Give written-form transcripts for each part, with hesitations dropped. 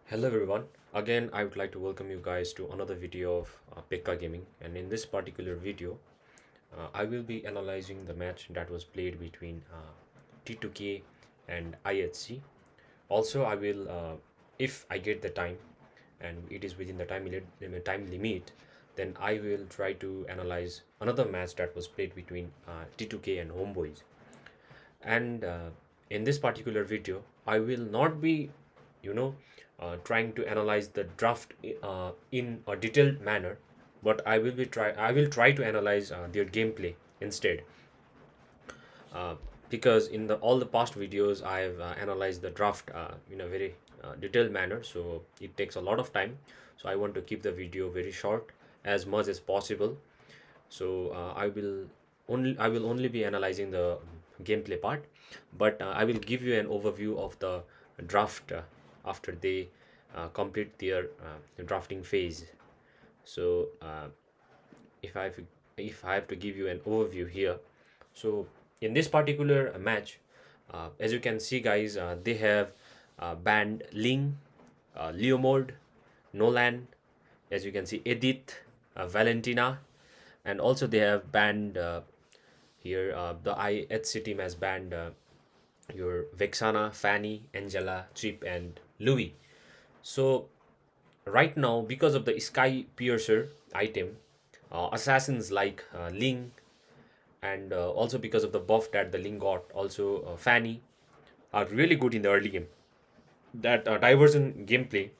Hello everyone. Again, I would like to welcome you guys to another video of Pekka Gaming. And in this particular video, I will be analyzing the match that was played between T2k and IHC. Also, I will, if I get the time and it is within the time limit, then I will try to analyze another match that was played between T2k and Homeboys. And in this particular video, I will not be you know trying to analyze the draft in a detailed manner, but I will try to analyze their gameplay instead, uh, because in the all the past videos I've analyzed the draft in a very detailed manner, so it takes a lot of time. So I want to keep the video very short as much as possible. So I will only be analyzing the gameplay part, but I will give you an overview of the draft after they complete their drafting phase. So if I have to give you an overview here, so in this particular match, as you can see, guys, they have banned Ling, Leomord, Nolan, as you can see, Edith, Valentina, and also they have banned here the IHC team has banned your Vexana, Fanny, Angela, Chip, and Louis. So right now, because of the Sky Piercer item, assassins like Ling, and also because of the buff that the Ling got, also Fanny, are really good in the early game. That diversion gameplay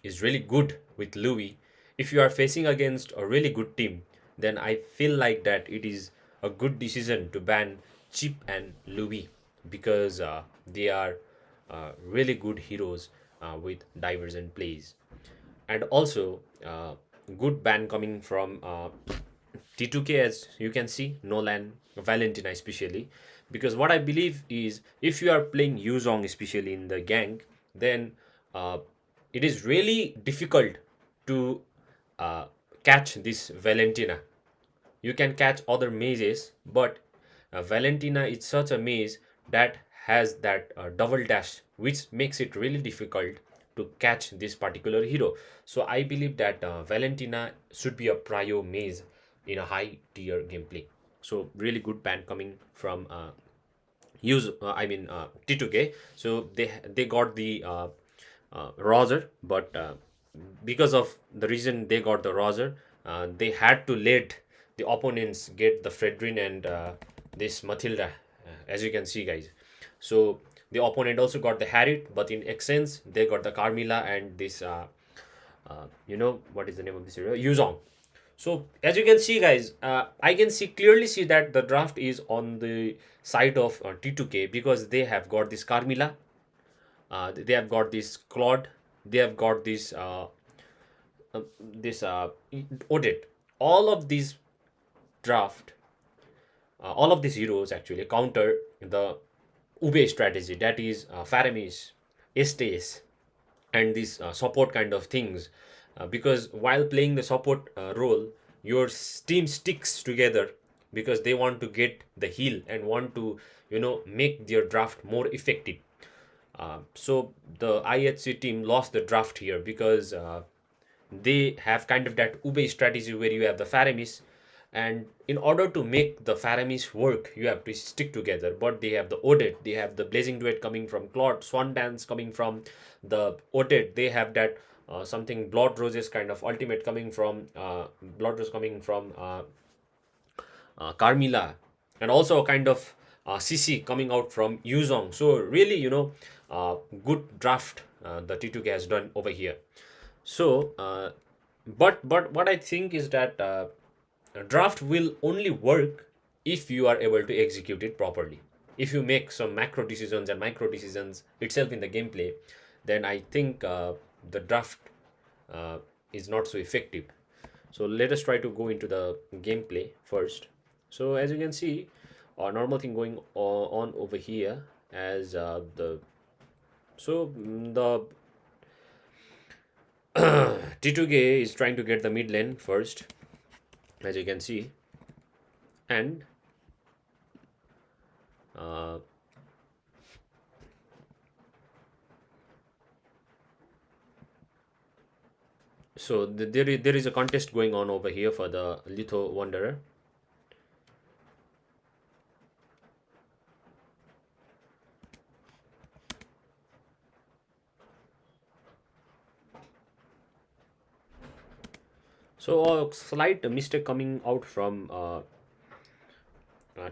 is really good with Louis. If you are facing against a really good team, then I feel like that it is a good decision to ban Chip and Louis, because they are really good heroes with divergent plays. And also, good ban coming from T2k, as you can see, Nolan, Valentina especially, because what I believe is if you are playing Yuzong especially in the gang, then uh, it is really difficult to uh, catch this Valentina. You can catch other mazes, but Valentina is such a maze that has that double dash, which makes it really difficult to catch this particular hero. So I believe that Valentina should be a prio maze in a high tier gameplay. So really good ban coming from T2k. So they got the Roger, but because of the reason they got the Roger, they had to let the opponents get the Fredrin and this Matilda, as you can see, guys. So the opponent also got the Harriet, but in exchange they got the Carmilla and this what is the name of this hero? Yuzong. So as you can see, guys, I can clearly see that the draft is on the side of T2k, because they have got this Carmilla, they have got this Claude, they have got this Odette. All of these draft, all of these heroes actually counter the Ube strategy, that is Faramis, Estes, and these support kind of things, because while playing the support role, your team sticks together because they want to get the heal and want to make their draft more effective. So the IHC team lost the draft here because they have kind of that Ube strategy where you have the Faramis, and in order to make the Faramis work, you have to stick together. But they have the Odette, they have the Blazing Duet coming from Claude, Swan Dance coming from the Odette, they have that something Blood Roses kind of ultimate coming from Blood Rose coming from Carmilla, and also a kind of CC coming out from Yuzong. So really, good draft the T2k has done over here. So, but what I think is that a draft will only work if you are able to execute it properly. If you make some macro decisions and micro decisions itself in the gameplay, then I think the draft uh, is not so effective. So let us try to go into the gameplay first. So as you can see, a normal thing going on over here, as the so the T2k is trying to get the mid lane first, as you can see, and uh, So there is a contest going on over here for the Litho Wanderer. So a slight mistake coming out from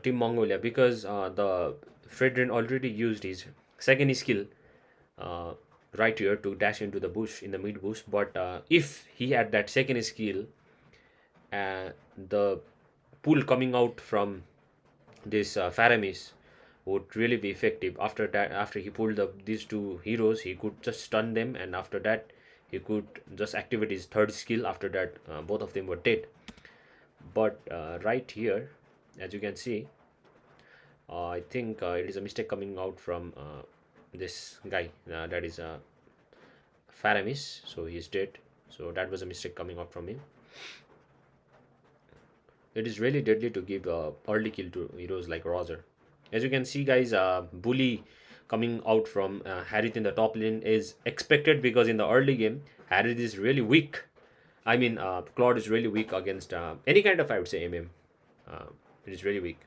Team Mongolia, because the Fredrin already used his second skill uh, right here to dash into the bush in the mid bush. But if he had that second skill, the pull coming out from this Faramis would really be effective. After that, after he pulled up these two heroes, he could just stun them, and after that, he could just activate his third skill. After that, both of them were dead. But right here, as you can see, I think it is a mistake coming out from this guy. That is Faramis, so he's dead. So that was a mistake coming out from him. It is really deadly to give early kill to heroes like Roger. As you can see, guys, bully coming out from Harith in the top lane is expected, because in the early game, Harith is really weak. I mean, Claude is really weak against any kind of, I would say, MM. Uh, it is really weak.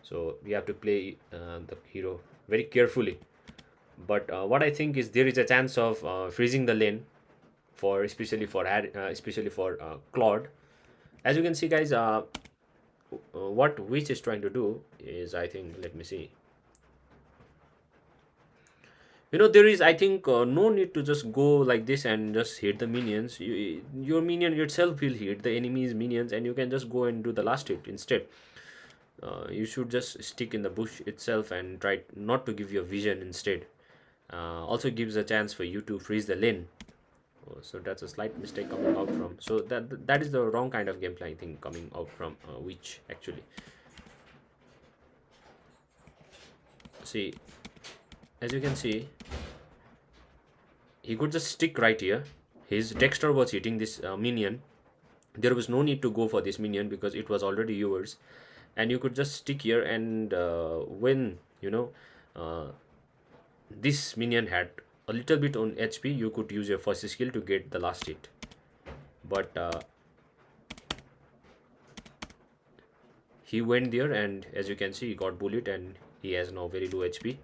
So we have to play the hero very carefully. But what I think is there is a chance of freezing the lane for especially for Claude. As you can see, guys, what Witch is trying to do is, I think, let me see. There is, I think, no need to just go like this and just hit the minions. Your minion itself will hit the enemy's minions, and you can just go and do the last hit instead. You should just stick in the bush itself and try not to give your vision instead. Also gives a chance for you to freeze the lane. So that's a slight mistake coming out from. So that is the wrong kind of gameplay, I think, coming out from Witch actually. See, as you can see, he could just stick right here. His Dexter was hitting this minion. There was no need to go for this minion because it was already yours, and you could just stick here, and when uh, this minion had a little bit on HP, you could use your first skill to get the last hit. But he went there, and as you can see, he got bullied, and he has now very low HP.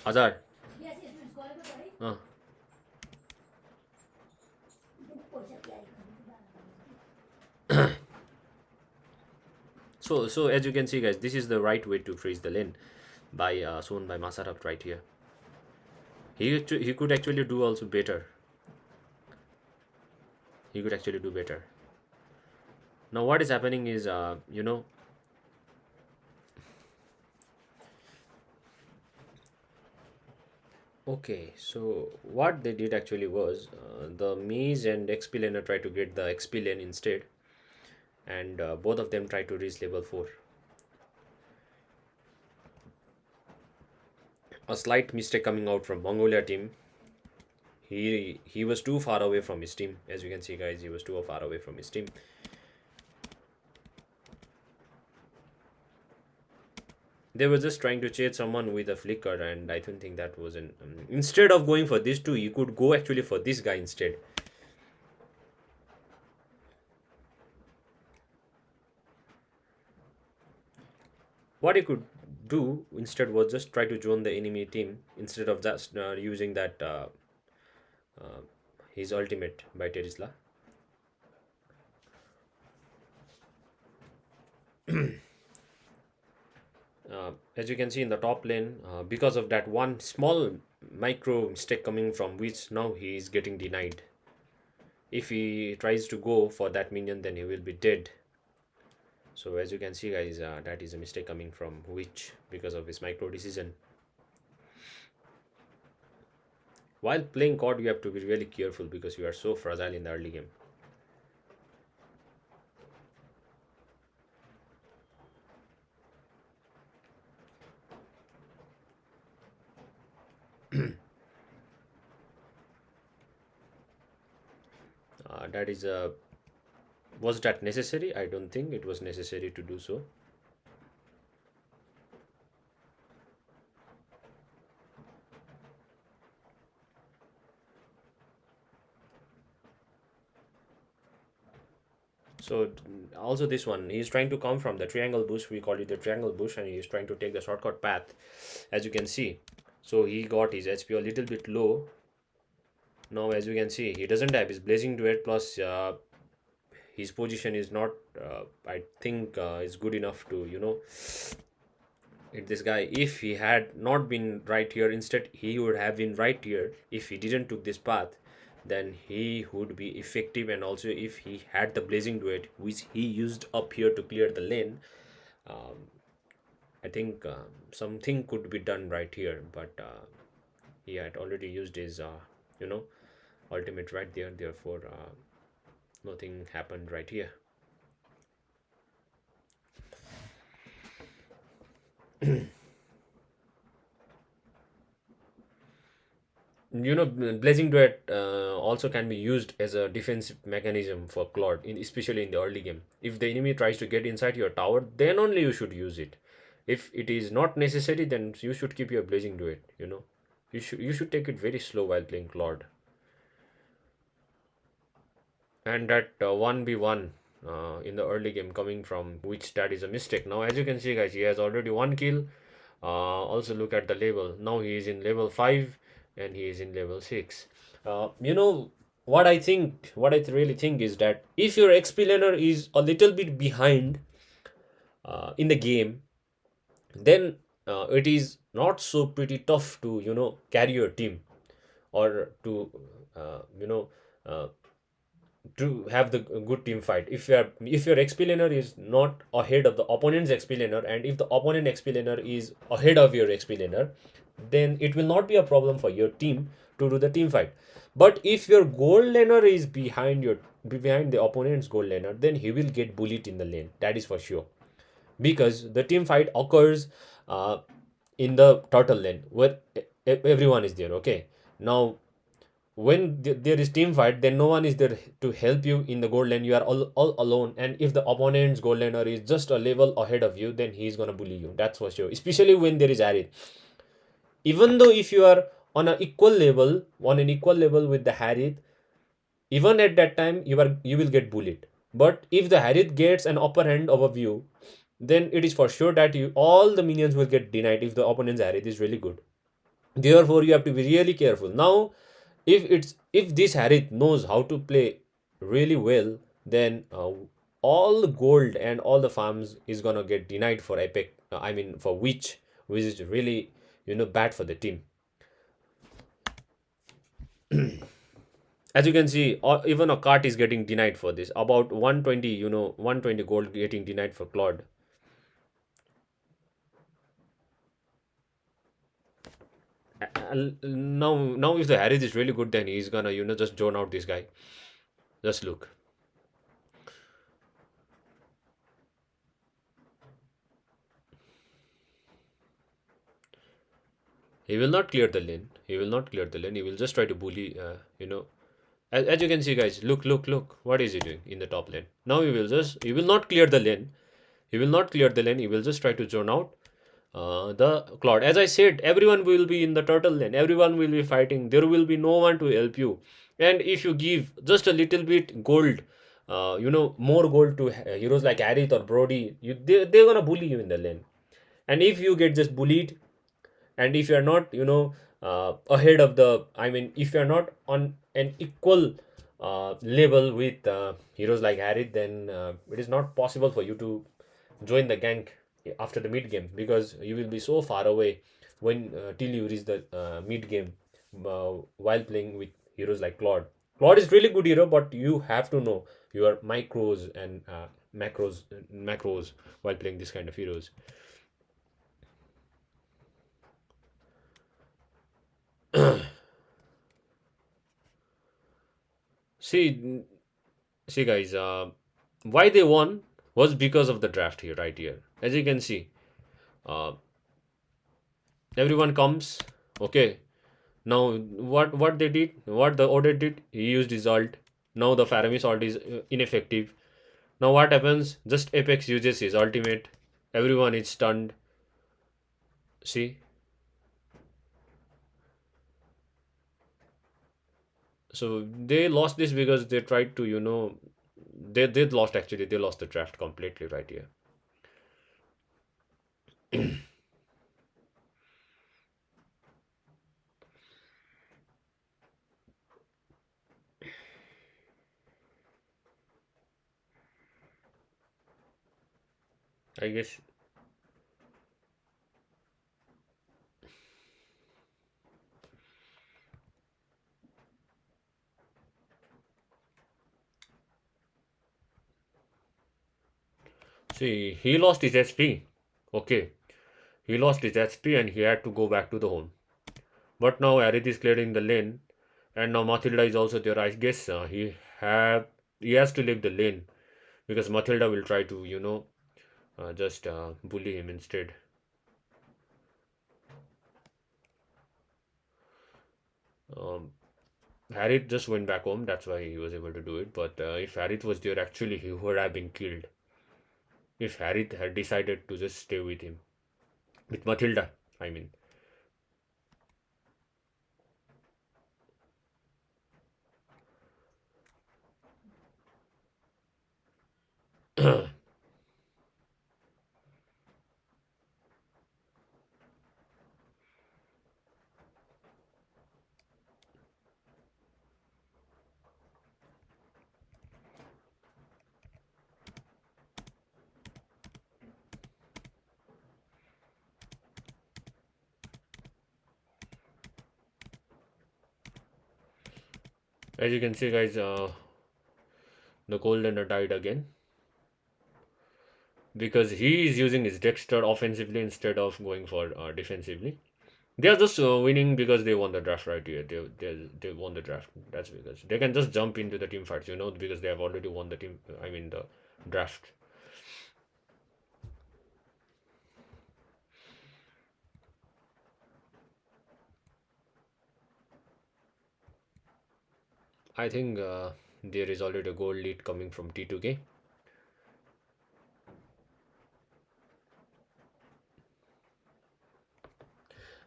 Azar. Uh. So as you can see, guys, this is the right way to freeze the lane, by shown by Masarab right here. He could actually do also better. He could actually do better. Now what is happening is, okay, so what they did actually was, the Maze and XP laner tried to get the XP lane instead, and both of them tried to reach level 4. A slight mistake coming out from Mongolia team. He was too far away from his team. As you can see, guys, he was too far away from his team. They were just trying to chase someone with a flicker, and I don't think that was an instead of going for these two, you could go actually for this guy instead. What he could do instead was just try to join the enemy team instead of just using that his ultimate by Terisla. As you can see in the top lane, because of that one small micro mistake coming from which now he is getting denied. If he tries to go for that minion, then he will be dead. So as you can see, guys, that is a mistake coming from Witch because of his micro decision. While playing COD, you have to be really careful because you are so fragile in the early game. That is a Was that necessary? I don't think it was necessary to do so. So also this one, he's trying to come from the triangle bush. We call it the triangle bush, and he's trying to take the shortcut path, as you can see. So he got his HP a little bit low. Now, as you can see, he doesn't have his blazing duet. Plus, his position is not. I think is good enough to hit this guy. If he had not been right here, instead he would have been right here. If he didn't took this path, then he would be effective. And also, if he had the blazing duet, which he used up here to clear the lane, um, I think something could be done right here. But he had already used his you know ultimate right there. Therefore, nothing happened right here. Blazing duet also can be used as a defensive mechanism for Claude, especially in the early game. If the enemy tries to get inside your tower, then only you should use it. If it is not necessary, then you should keep your blazing duet. You should take it very slow while playing Claude. And that 1v1 in the early game coming from which that is a mistake. Now, as you can see, guys, he has already one kill. Also look at the level. Now he is in level 5 and he is in level 6. What I think, what I really think is that if your XP laner is a little bit behind in the game, then it is not so pretty tough to carry your team, or to you know uh, have the good team fight. If your XP laner is not ahead of the opponent's XP laner, and if the opponent XP laner is ahead of your XP laner, then it will not be a problem for your team to do the team fight. But if your gold laner is behind the opponent's gold laner, then he will get bullied in the lane, that is for sure. Because the team fight occurs uh, in the turtle lane where everyone is there. Okay, now when there is team fight, then no one is there to help you in the gold lane. You are all alone, and if the opponent's gold laner is just a level ahead of you, then he is gonna bully you, that's for sure. Especially when there is Arid. Even though if you are on an equal level with the Harith, even at that time you will get bullied. But if the Harith gets an upper hand over you, then it is for sure that all the minions will get denied if the opponent's Harith is really good. Therefore, you have to be really careful. Now, if this Harith knows how to play really well, then all the gold and all the farms is gonna get denied for epic. I mean for which is really bad for the team. As you can see, even a cart is getting denied for this. About 120, 120 gold getting denied for Claude. Now if the Harith is really good, then he's gonna just zone out this guy. Just look. He will not clear the lane. He will not clear the lane. He will just try to bully. As you can see, guys. Look. What is he doing in the top lane? Now he will not clear the lane. He will not clear the lane. He will just try to zone out the Claude. As I said, everyone will be in the turtle lane. Everyone will be fighting. There will be no one to help you. And if you give just a little bit gold, more gold to heroes like Aerith or Brody, they're gonna bully you in the lane. And if you get just bullied, and if you're not ahead of the I mean if you're not on an equal level with heroes like Harith, then it is not possible for you to join the gank after the mid game, because you will be so far away when till you reach the mid game while playing with heroes like Claude is really good hero, but you have to know your micros and macros while playing this kind of heroes. See, see, guys, why they won was because of the draft here, right here. As you can see, uh, everyone comes. Okay, now what they did, what the order did, he used his ult. Now the Faramis ult is ineffective. Now what happens? Just Apex uses his ultimate. Everyone is stunned. See, so they lost this because they tried to They lost, actually. They lost the draft completely right here. I guess. See, he lost his SP. Okay, he lost his SP and he had to go back to the home. But now Aerith is clearing the lane, and now Matilda is also there. I guess he has to leave the lane because Matilda will try to just bully him instead. Um, Harith just went back home. That's why he was able to do it. But if Harith was there, actually he would have been killed. If Harith had decided to just stay with him, with Matilda, I mean. As you can see, guys, the Goldener died again because he is using his Dexter offensively instead of going for defensively. They are just winning because they won the draft right here. They won the draft. That's because they can just jump into the team fights, because they have already won the team. I mean the draft. I think there is already a gold lead coming from T2k.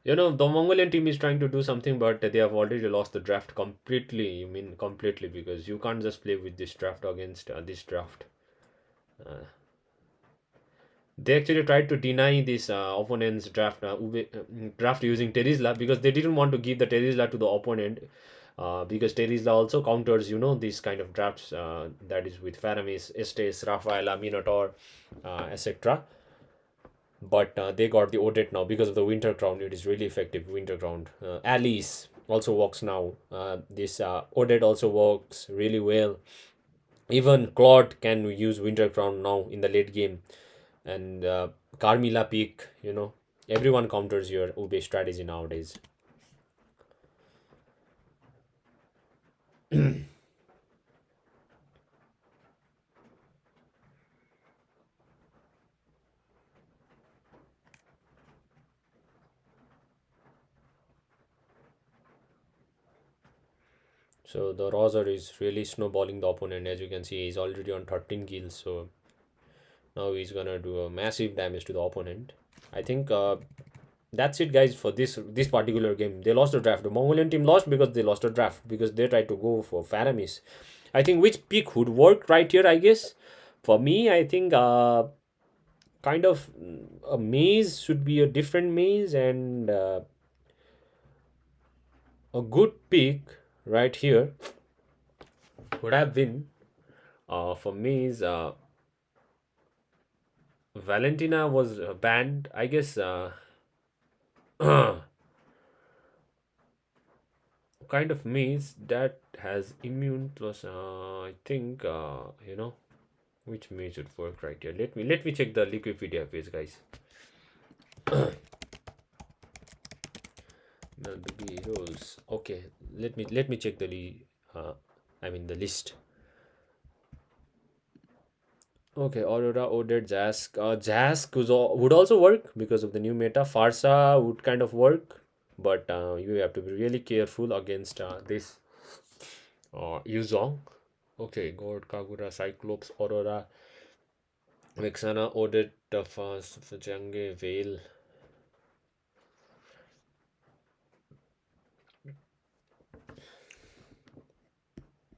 The Mongolian team is trying to do something, but they have already lost the draft completely. You mean completely because you can't just play with this draft against this draft. Uh, they actually tried to deny this opponent's draft using Terizla because they didn't want to give the Terizla to the opponent because Terizla also counters these kind of drafts that is with Faramis, Estes, Rafaela, Minotaur, etc. But they got the Odette now because of the Winter Crown. It is really effective. Winter Crown. Alice also works now. This Odette also works really well. Even Claude can use Winter Crown now in the late game, and Carmilla peak. Everyone counters your Ube strategy nowadays. So the Roser is really snowballing the opponent. As you can see, he's already on 13 kills. So now he's gonna do a massive damage to the opponent. I think that's it, guys, for this particular game. They lost the draft. The Mongolian team lost because they lost the draft because they tried to go for Faramis. I think which pick would work right here. I guess for me, I think kind of a maze should be a different maze, and a good pick right here would have been for me is Valentina was banned. I guess kind of maze that has immune plus. I think which maze would work right here. Let me check the Liquipedia page, guys. Melby heroes. Okay, let me check I mean the list. Okay, Aurora, Odette, Jask. Jask would also work because of the new meta. Farsa would kind of work, but you have to be really careful against this Yuzong. Okay, God, Kagura, Cyclops, Aurora, Vexana, Odette, Tafas, Jange, Vale.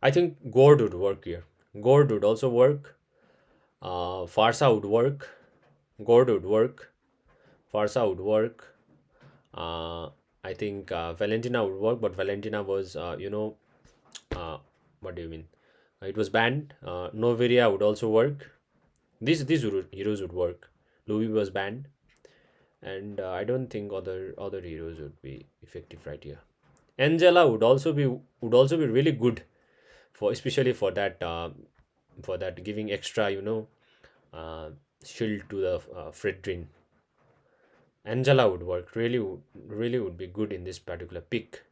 I think Gord would work here. Gord would also work. Farsa would work. Gord would work. Farsa would work. Uh, I think Valentina would work, but Valentina was, uh, what do you mean? It was banned. Noveria would also work. These heroes would work. Louis was banned, and I don't think other heroes would be effective right here. Angela would also be really good for, especially for that giving extra, uh, shield to the Fred drain. Angela would work, really would be good in this particular pick.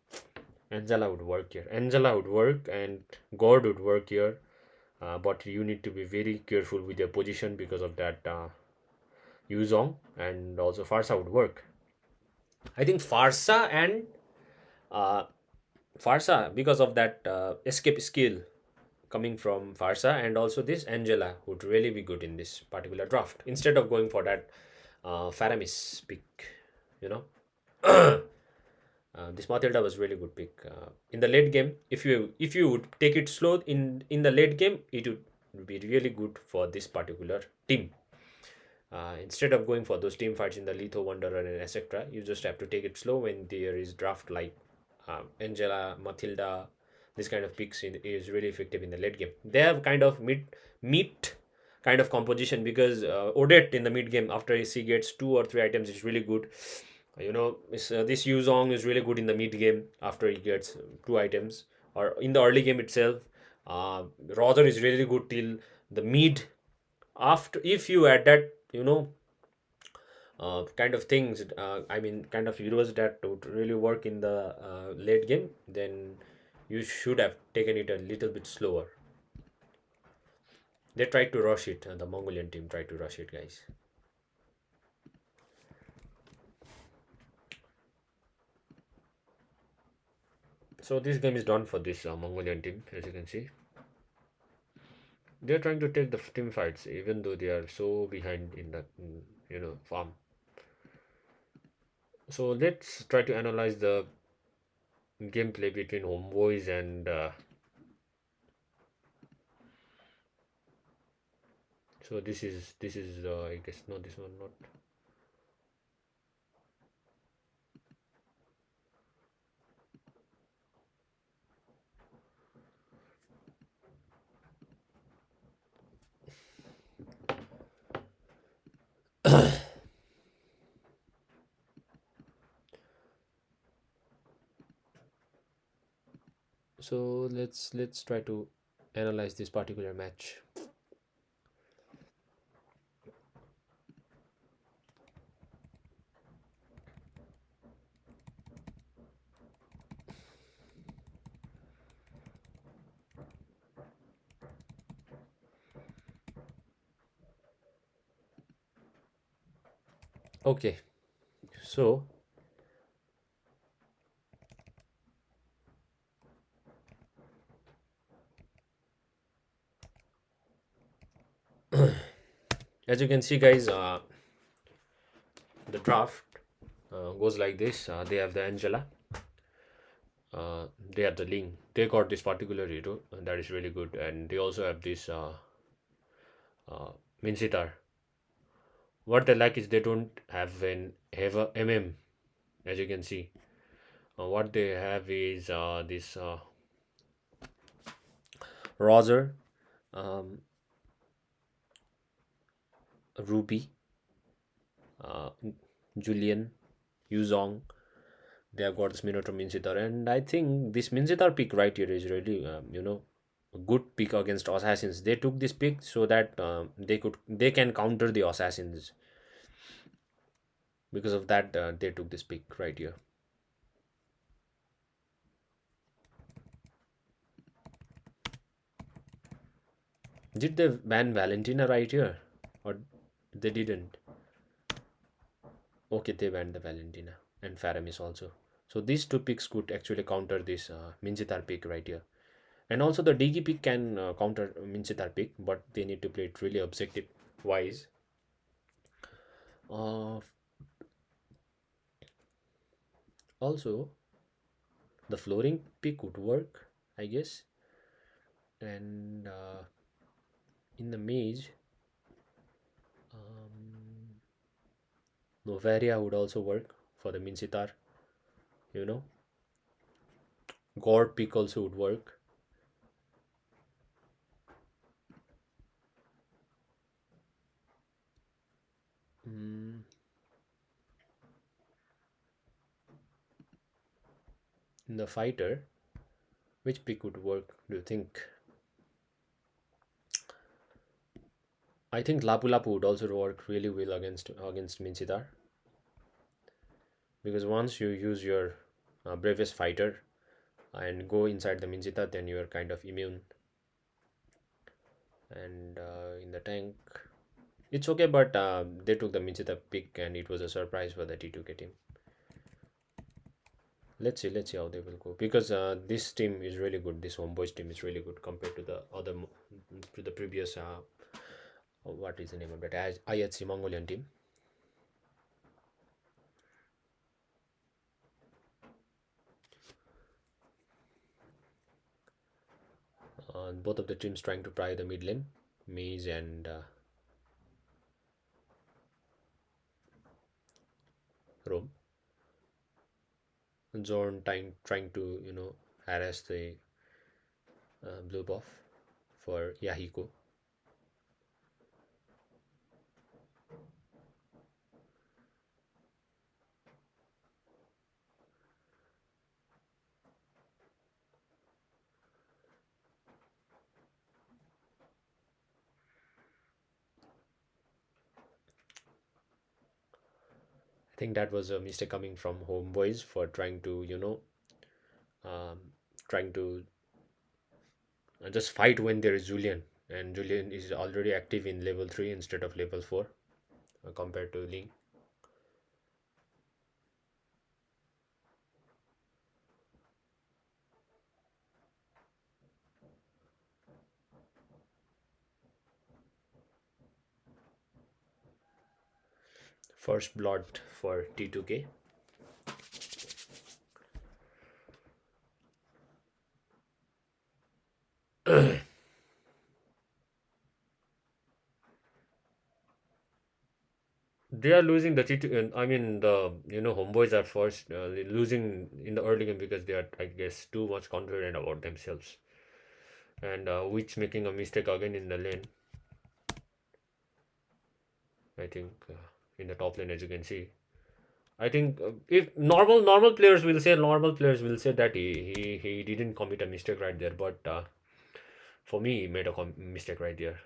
Angela would work here. Angela would work, and God would work here. But you need to be very careful with your position because of that Yuzong, and also Farsa would work. I think uh, Farsa, because of that escape skill coming from Farsa, and also this Angela would really be good in this particular draft instead of going for that Faramis pick, you know. This Matilda was really good pick in the late game. If you would take it slow in the late game, it would be really good for this particular team. Instead of going for those team fights in the Litho Wanderer and etc., you just have to take it slow when there is draft like Angela, Matilda. This kind of picks is really effective in the late game. They have kind of meat kind of composition, because Odette in the mid game, after he gets 2 or 3 items, is really good. This Yuzong is really good in the mid game after he gets 2 items, or in the early game itself. Roger is really good till the mid. After, if you add that, kind of things, I mean, kind of heroes that would really work in the late game, then you should have taken it a little bit slower. They tried to rush it, the Mongolian team tried to rush it, guys. So this game is done for this Mongolian team, as you can see. They're trying to take the team fights, even though they are so behind in the farm. So let's try to analyze the gameplay between Homeboys and so this is I guess, no, this one not. So let's try to analyze this particular match. Okay, so as you can see, guys, the draft goes like this. They have the Angela, they have the Ling. They got this particular hero, and that is really good, and they also have this Minsitar. What they lack is they don't have a MM, as you can see. What they have is this Roger, um, Ruby, uh, Julian, Yuzong. They have got this Minotaur Minsitar, and I think this Minsitar pick right here is really, a good pick against assassins. They took this pick so that they can counter the assassins. Because of that, they took this pick right here. Did they ban Valentina right here, or they didn't? Okay, they banned the Valentina and Faramis also. So these two picks could actually counter this Minjitar pick right here. And also the Digi pick can counter Minjitar pick, but they need to play it really objective wise. Uh, Also, the flooring pick would work, I guess. And In the mage, um, Novaria would also work for the Minsitar, you know. God pick also would work. Mm, in the fighter, which pick would work, do you think? I think Lapu Lapu would also work really well against Minsitar, because once you use your bravest fighter and go inside the Minsitar, then you are kind of immune. And in the tank, it's okay, but they took the Minchita pick and it was a surprise for the T2k team. Let's see how they will go, because this team is really good. This Homeboys team is really good compared to the to the previous what is the name of that, IHC Mongolian team. Both of the teams trying to try the mid lane, Maze and Rome. Zorn trying to harass the blue buff for Yahiko. I think that was a mistake coming from Homeboys for trying to um, trying to just fight when there is Julian, and Julian is already active in level 3 instead of level 4 compared to Ling. First blood for T2k. They are losing the T2. I mean, the Homeboys are first losing in the early game because they are, I guess, too much confident about themselves, and which making a mistake again in the lane. I think in the top lane, as you can see. I think if normal players will say that he didn't commit a mistake right there, but for me, he made a mistake right there.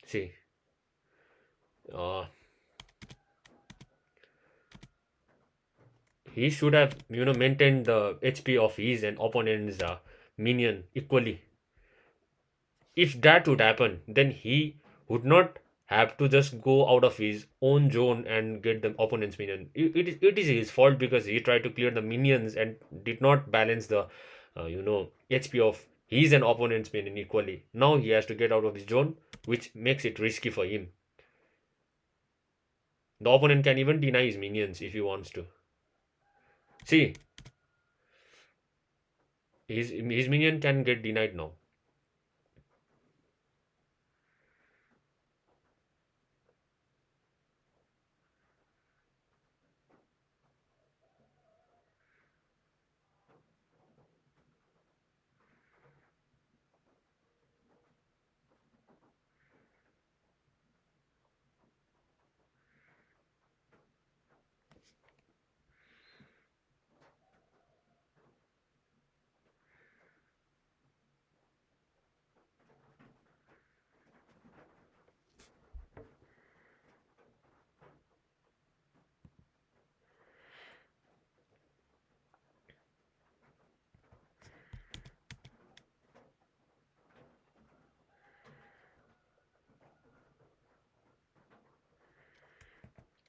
See, uh, he should have maintained the HP of his and opponent's minion equally. If that would happen, then he would not have to just go out of his own zone and get the opponent's minion. It is his fault because he tried to clear the minions and did not balance the HP of his and opponent's minion equally. Now he has to get out of his zone, which makes it risky for him. The opponent can even deny his minions if he wants to. See, his minion can get denied now.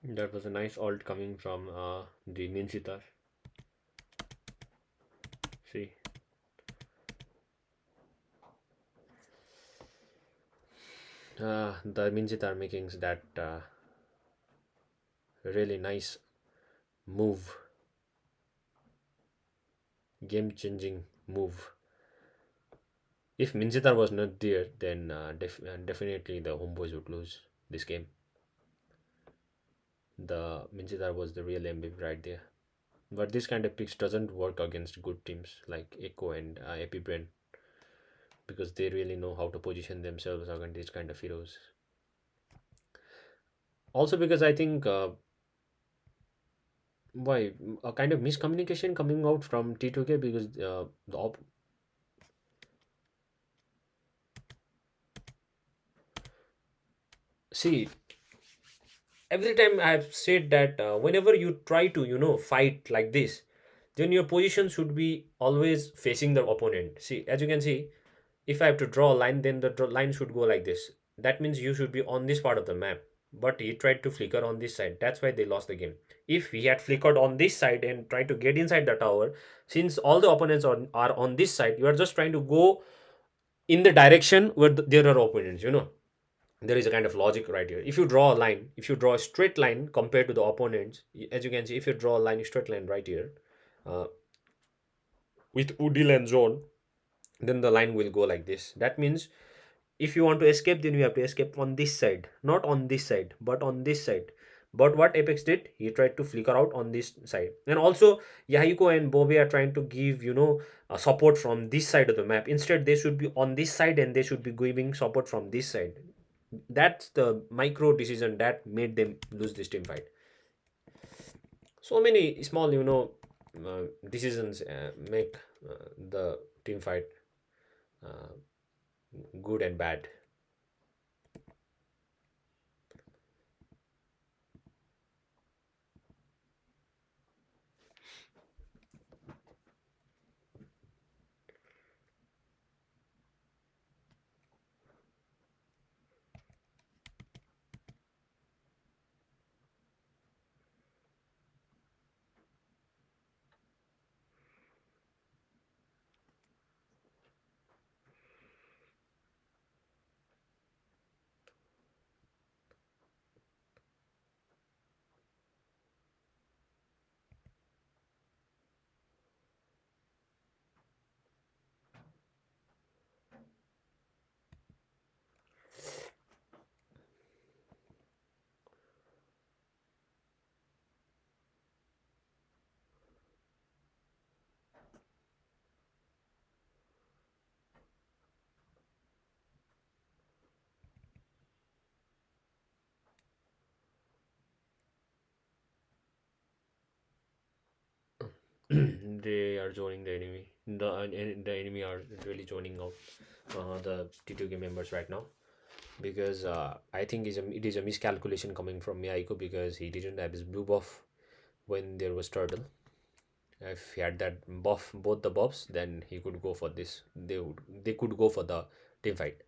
That was a nice alt coming from the Ninsitar. See, the Ninsitar making that really nice move, game changing move. If Minjitar was not there, then definitely the Homeboys would lose this game. The Minjitar was the real MVP right there. But this kind of picks doesn't work against good teams like Echo and Epibrain, because they really know how to position themselves against these kind of heroes. Also, because I think why a kind of miscommunication coming out from T2k, because see, every time I've said that whenever you try to fight like this, then your position should be always facing the opponent. See, as you can see, if I have to draw a line, then the line should go like this. That means you should be on this part of the map. But he tried to flicker on this side. That's why they lost the game. If he had flickered on this side and tried to get inside the tower, since all the opponents are on this side, you are just trying to go in the direction where there are opponents. There is a kind of logic right here. If you draw a line, if you draw a straight line compared to the opponents, as you can see, if you draw a line, straight line right here, uh, with Udil and Zone, then the line will go like this. That means if you want to escape, then you have to escape on this side, not on this side, but on this side. But what Apex did, he tried to flicker out on this side. And also, Yahiko and Bobe are trying to give support from this side of the map. Instead, they should be on this side and they should be giving support from this side. That's the micro decision that made them lose this team fight. So many small decisions make the team fight uh, good and bad. They are joining the enemy. The enemy are really joining out the T2K members right now, because I think it is a miscalculation coming from Miyaiko, because he didn't have his blue buff when there was turtle. If he had that buff, both the buffs, then he could go for this. They could go for the team fight.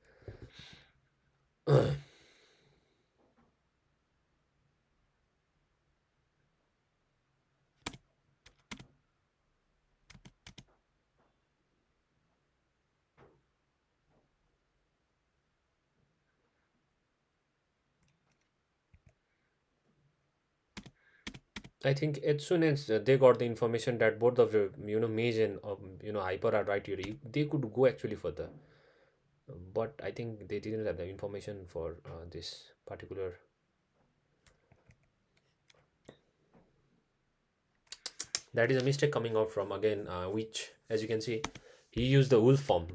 I think as soon as they got the information that both of the Mage and Hyper are right here, they could go actually further. But I think they didn't have the information for this particular. That is a mistake coming out from again, which, as you can see, he used the wolf form.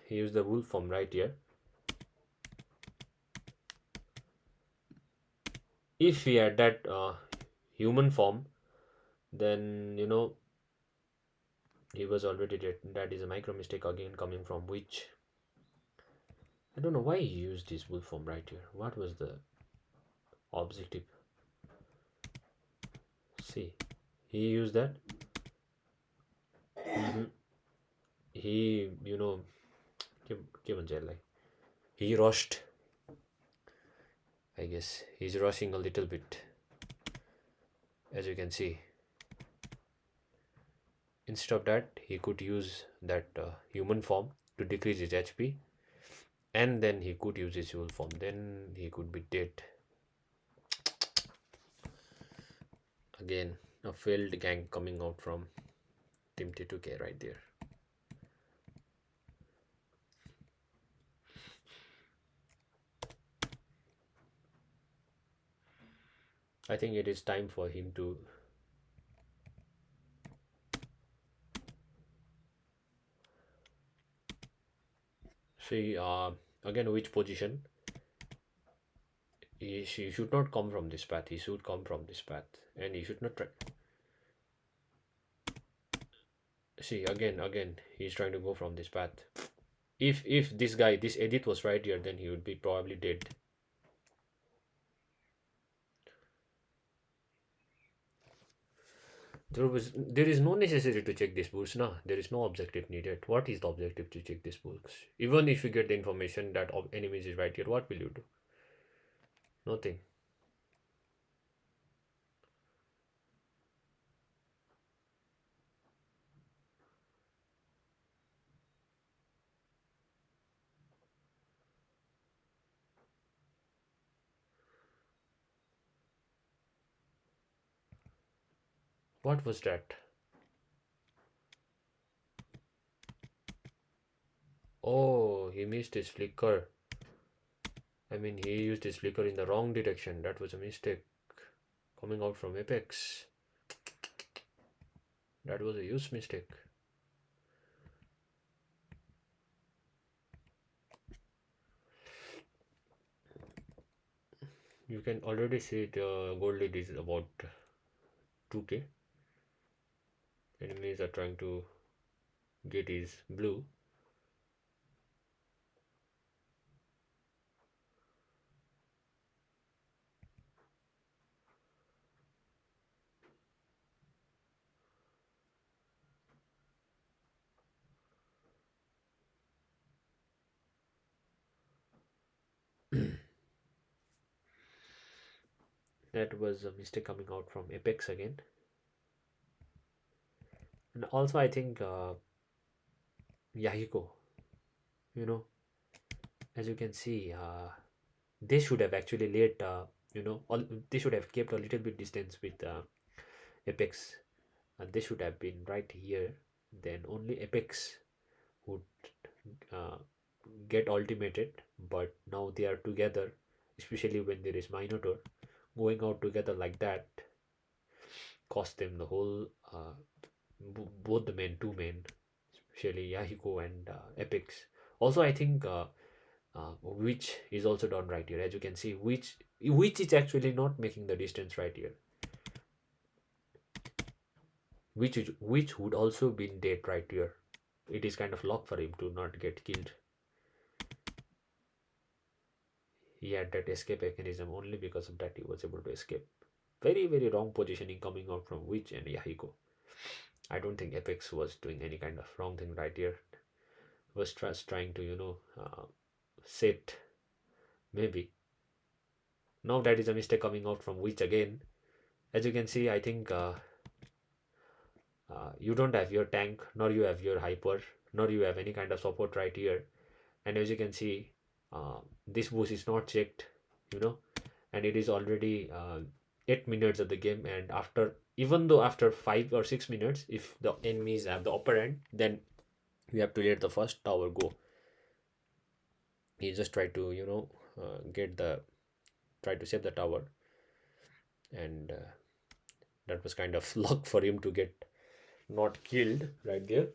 He used the wolf form right here. If he had that human form, then he was already dead. That is a micro mistake again coming from which. I don't know why he used this wolf form right here. What was the objective? See, he used that. Mhm. He, he rushed. I guess he's rushing a little bit, as you can see. Instead of that, he could use that human form to decrease his HP, and then he could use his wolf form. Then he could be dead. Again, a failed gang coming out from Team T2k right there. I think it is time for him to see again which position. He should not come from this path. He should come from this path, and he should not try. See, again, he's trying to go from this path. If this guy, this Edith was right here, then he would be probably dead. There is no necessity to check this books, nah. There is no objective needed. What is the objective to check this books? Even if you get the information that enemies is right here, what will you do? Nothing. What was that? Oh, he missed his flicker. I mean, he used his flicker in the wrong direction. That was a mistake. Coming out from Apex. That was a huge mistake. You can already see the gold lead is about 2k. Enemies are trying to get his blue. That was a mistake coming out from Apex again. And also I think Yahiko, you know, as you can see, they should have actually let they should have kept a little bit distance with Apex, and they should have been right here. Then only Apex would uh, get ultimated, but now they are together, especially when there is Minotaur. Going out together like that cost them the whole both the men, two men, especially Yahiko and Apex. Also, I think Witch is also done right here. As you can see, Witch is actually not making the distance right here. Which would also been dead right here. It is kind of luck for him to not get killed. He had that escape mechanism, only because of that he was able to escape. Very, very wrong positioning coming out from Witch and Yahiko. I don't think Apex was doing any kind of wrong thing right here. Was just trying to set, maybe. Now that is a mistake coming out from Witch again. As you can see, I think you don't have your tank, nor you have your hyper, nor you have any kind of support right here. And as you can see, this boost is not checked, and it is already 8 minutes of the game. And even though after 5 or 6 minutes, if the enemies have the upper end, then we have to let the first tower go. He just tried to try to save the tower, and that was kind of luck for him to get not killed right there.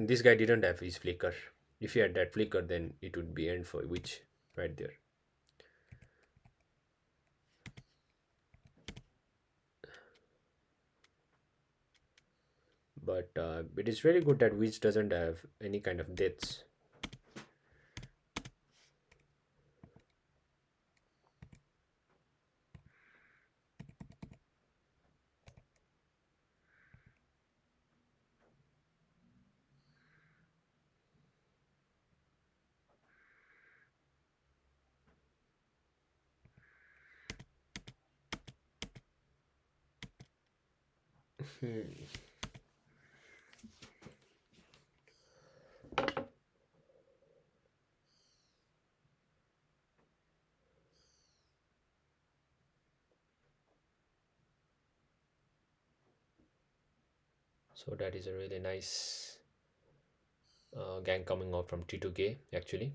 This guy didn't have his flicker. If he had that flicker, then it would be end for Witch right there. But it is very good that Witch doesn't have any kind of deaths. So that is a really nice gang coming out from T2k actually,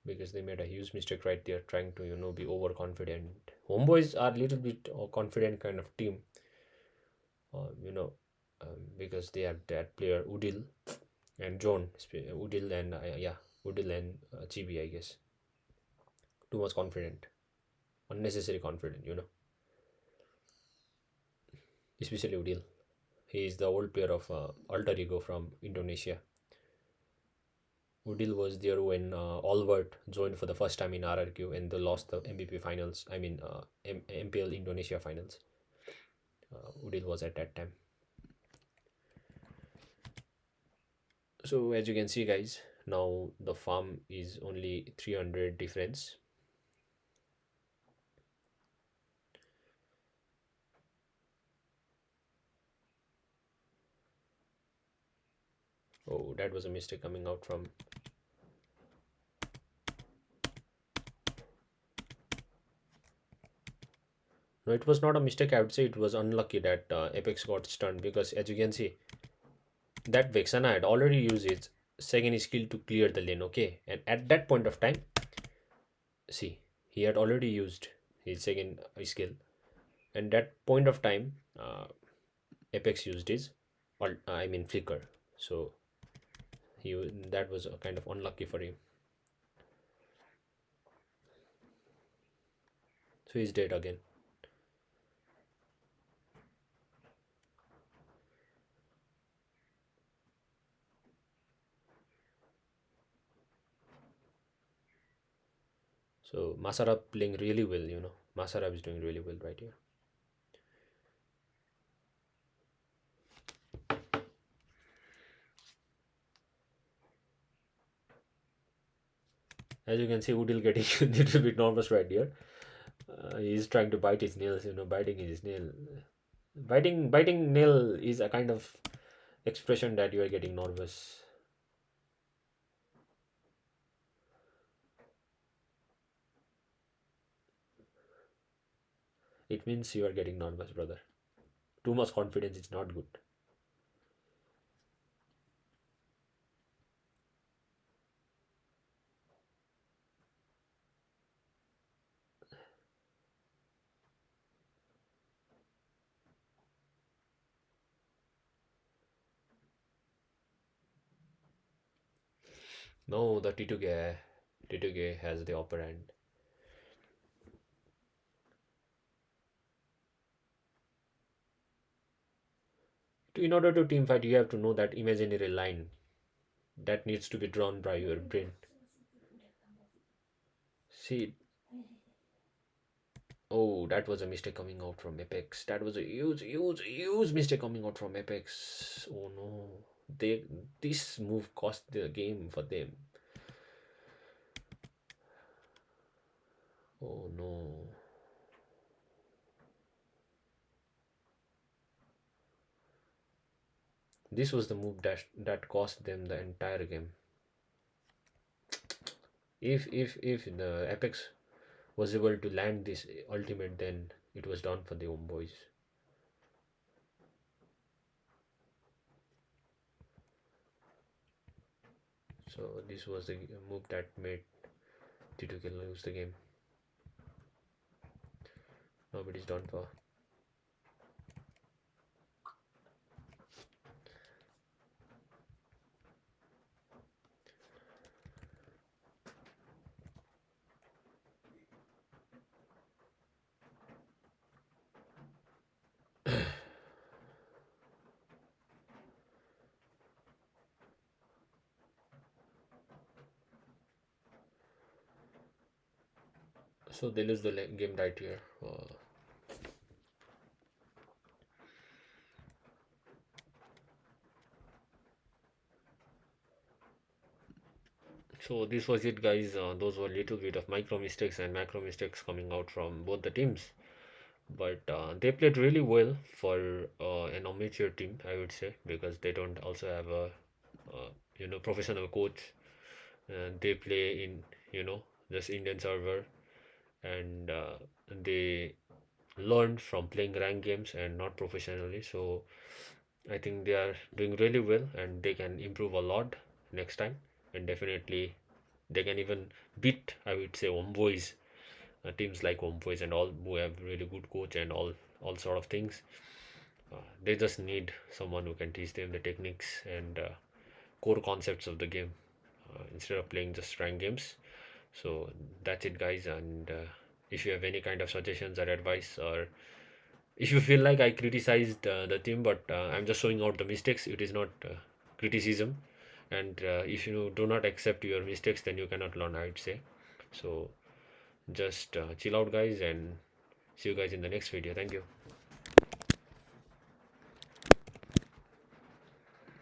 because they made a huge mistake right there trying to be overconfident. Homeboys are a little bit confident kind of team, uh, you know because they have that player Udil and John. Udil and yeah, Udil and Chibi, I guess. Too much confident, unnecessary confident, especially Udil. He is the old player of Alter Ego from Indonesia. Udil was there when Albert joined for the first time in RRQ and they lost the MVP finals. I mean, MPL Indonesia finals. Udil was at that time. So as you can see, guys, now the farm is only 300 difference. Oh, that was a mistake coming out from. No, it was not a mistake. I would say it was unlucky that Apex got stunned, because as you can see, that Vexana had already used its second skill to clear the lane, okay? And at that point of time, see, he had already used his second skill. And that point of time, Apex used his, I mean, flicker. So that was a kind of unlucky for him. So he's dead again. So Masarab playing really well. Masarab is doing really well right here. As you can see, Udil getting a little bit nervous right here. He's trying to bite his nails, biting his nail. Biting nail is a kind of expression that you are getting nervous. It means you are getting nervous, brother. Too much confidence is not good. No, the T2k has the upper hand. In order to team fight, you have to know that imaginary line that needs to be drawn by your brain. See, oh, that was a mistake coming out from Apex. That was a huge mistake coming out from Apex. Oh no, this move cost the game for them. Oh no. This was the move that cost them the entire game. If the Apex was able to land this ultimate, then it was done for the Homeboys. So this was the move that made T2k lose the game. Nobody's done for. So they lose the game right here. So this was it, guys. Those were little bit of micro mistakes and macro mistakes coming out from both the teams, but they played really well for an amateur team, I would say, because they don't also have a professional coach. They play in just Indian server, and they learned from playing rank games and not professionally. So I think they are doing really well and they can improve a lot next time. And definitely they can even beat, I would say, Homeboys, teams like Homeboys and all who have really good coach and all sort of things. They just need someone who can teach them the techniques and core concepts of the game instead of playing just rank games. So that's it, guys. And if you have any kind of suggestions or advice, or if you feel like I criticized the team, but I'm just showing out the mistakes, it is not criticism. And if you do not accept your mistakes, then you cannot learn, I would say. So just chill out, guys, and see you guys in the next video. Thank you.